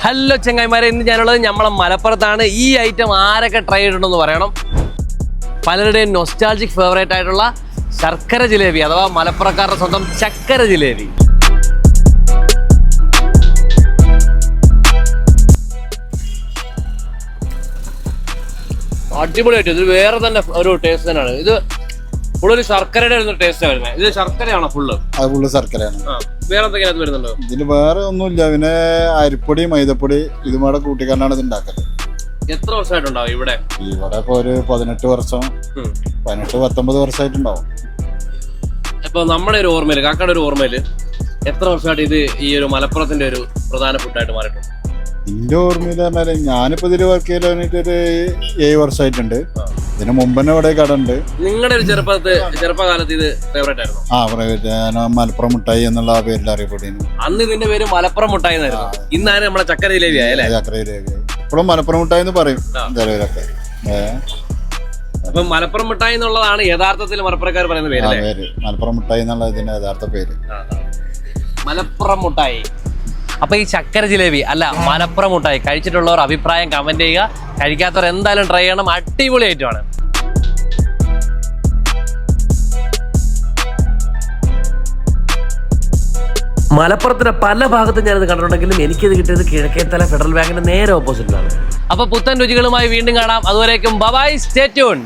Hello ചങ്ങായിമാരെ, ഇന്ന് ഞാനുള്ളത് നമ്മളെ മലപ്പുറത്താണ്. ഈ ഐറ്റം ആരൊക്കെ ട്രൈ ചെയ്തിട്ടുണ്ടെന്ന് പറയണം. പലരുടെയും നൊസ്റ്റാൾജിക് ഫേവറേറ്റ് ആയിട്ടുള്ള ശർക്കര ജിലേബി അഥവാ മലപ്പുറക്കാരുടെ സ്വന്തം ചക്കര ജിലേബി. അടിപൊളിയായിട്ട് ഇത് വേറെ തന്നെ ഒരു ടേസ്റ്റ് തന്നെയാണ്. ഇത് ഫുള്ളൊരു ശർക്കരയുടെ ടേസ്റ്റ് വരുന്നത്. ഇത് ശർക്കരയാണോ? ഫുള്ള് ശർക്കരയാണ്. വേറെ എന്തെങ്കിലും വരുന്നുണ്ടോ? ഇതില് വേറെ ഒന്നുമില്ല. പിന്നെ അരിപ്പൊടി, മൈദപ്പൊടി ഇതുമാടെ കൂട്ടിക്കാണ്ടാണ് ഇത് ഉണ്ടാക്കുന്നത്. എത്ര വർഷമായിട്ടുണ്ടാവും ഇവിടെ? ഇവിടെ ഇപ്പൊ ഒരു 18 വർഷം, 19 വർഷമായിട്ടുണ്ടാവും. ഇപ്പൊ നമ്മുടെ ഒരു ഓർമ്മയില്, കാക്കയുടെ ഒരു ഓർമ്മയില് എത്ര വർഷമായിട്ട് ഇത് ഈ ഒരു മലപ്പുറത്തിന്റെ ഒരു പ്രധാന ഫുഡായിട്ട് മാറിയിട്ടുണ്ട്? എന്റെ ഓർമ്മയിൽ പറഞ്ഞാല് ഞാനിപ്പോ ഇതില് വർക്ക് ചെയ്ത് കഴിഞ്ഞിട്ട് ഒരു 7 വർഷമായിട്ടുണ്ട്. ഇതിന് മുമ്പ് തന്നെ ഇവിടെ കട ഉണ്ട്. നിങ്ങളുടെ ഒരു ചെറുപ്പകാലത്ത് ഇത് ഫേവറേറ്റ് ആയിരുന്നു? മലപ്പുറം മുട്ടായി എന്നുള്ള ആ പേരിൽ അറിയപ്പെട്ടിരുന്നു. അന്ന് ഇതിന്റെ പേര് മലപ്പുറം മുട്ടായി എന്നായിരുന്നു. ഇന്നാണ് നമ്മളെ ചക്കര ജിലേബി ആയല്ലേ? ചക്കര ജിലേബി ഇപ്പോഴും മലപ്പുറം മുട്ടായി എന്ന് പറയും ചിലവരൊക്കെ. അപ്പൊ മലപ്പുറം മുട്ടായി എന്നുള്ളതാണ് യഥാർത്ഥത്തിൽ മലപ്പുറക്കാർ പറയുന്ന പേര്. മലപ്പുറം മുട്ടായി എന്നുള്ള ഇതിന്റെ യഥാർത്ഥ പേര് മലപ്പുറം മുട്ടായി. അപ്പൊ ഈ ചക്കര ജിലേബി അല്ല മലപ്പുറം മുട്ടായി കഴിച്ചിട്ടുള്ളവർ അഭിപ്രായം കമന്റ് ചെയ്യുക. കഴിക്കാത്തവർ എന്തായാലും ട്രൈ ചെയ്യണം. അടിപൊളി ഐറ്റമാണ്. മലപ്പുറത്തിന്റെ പല ഭാഗത്തും ഞാനിത് കണ്ടിട്ടുണ്ടെങ്കിലും എനിക്കിത് കിട്ടിയത് കിഴക്കേത്തല ഫെഡറൽ ബാങ്കിന്റെ നേരെ ഓപ്പോസിറ്റിലാണ്. അപ്പൊ പുത്തൻ രുചികളുമായി വീണ്ടും കാണാം. അതുവരേക്കും ബൈ, സ്റ്റേ ട്യൂൺ.